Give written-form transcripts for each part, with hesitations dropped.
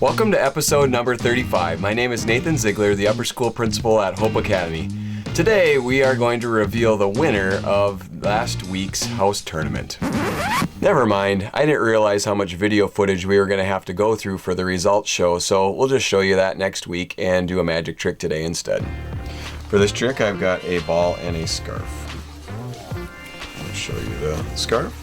Welcome to episode number 35. My name is Nathan Ziegler, the upper school principal at Hope Academy. Today we are going to reveal the winner of last week's house tournament. Never mind, I didn't realize how much video footage we were going to have to go through for the results show, so we'll just show you that next week and do a magic trick today instead. For this trick, I've got a ball and a scarf. I'll show you the scarf.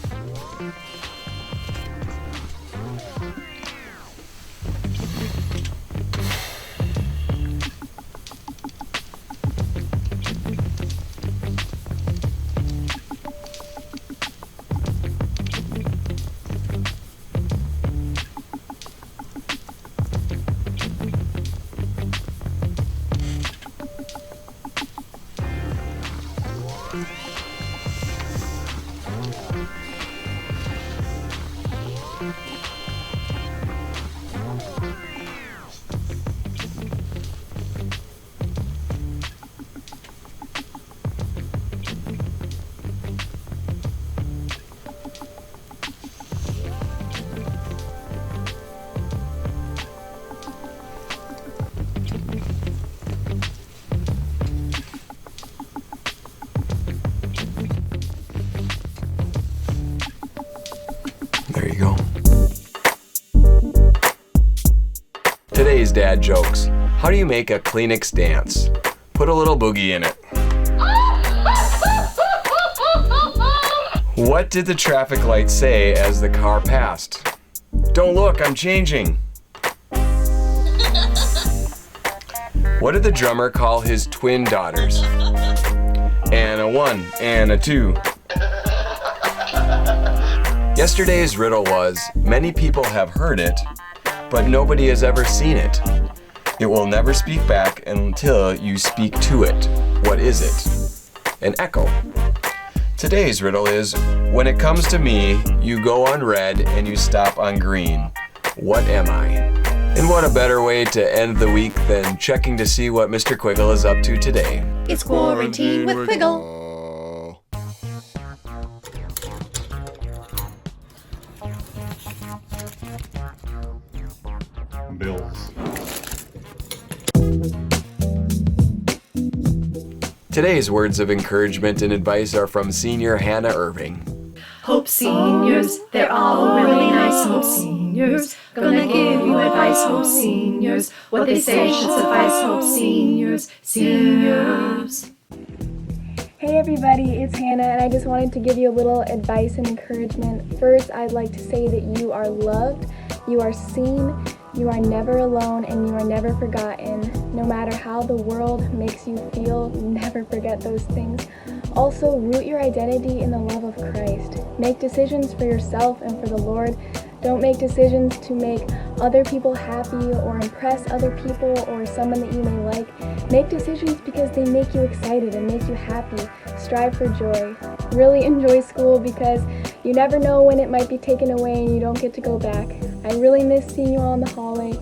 There you go. Today's dad jokes. How do you make a Kleenex dance? Put a little boogie in it. What did the traffic light say as the car passed? Don't look, I'm changing. What did the drummer call his twin daughters? And a 1 and a 2. Yesterday's riddle was, many people have heard it, but nobody has ever seen it. It will never speak back until you speak to it. What is it? An echo. Today's riddle is, when it comes to me, you go on red and you stop on green. What am I? And what a better way to end the week than checking to see what Mr. Quiggle is up to today. It's Quarantine with Quiggle. Bills. Today's words of encouragement and advice are from senior Hannah Irving. Hope seniors, they're all really nice. Hope seniors, gonna give you advice. Hope seniors, what they say should suffice. Hope seniors, seniors. Hey everybody, it's Hannah and I just wanted to give you a little advice and encouragement. First, I'd like to say that you are loved, you are seen, you are never alone, and you are never forgotten. No matter how the world makes you feel, never forget those things. Also, root your identity in the love of Christ. Make decisions for yourself and for the Lord. Don't make decisions to make other people happy or impress other people or someone that you may like. Make decisions because they make you excited and make you happy. Strive for joy. Really enjoy school because you never know when it might be taken away and you don't get to go back. I really miss seeing you all in the hallway,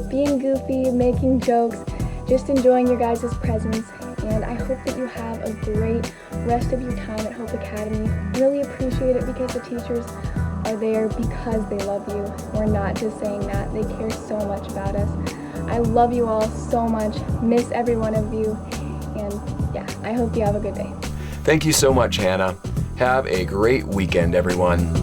being goofy, making jokes, just enjoying your guys' presence. And I hope that you have a great rest of your time at Hope Academy. Really appreciate it because the teachers are there because they love you. We're not just saying that. They care so much about us. I love you all so much. Miss every one of you. And yeah, I hope you have a good day. Thank you so much, Hannah. Have a great weekend, everyone.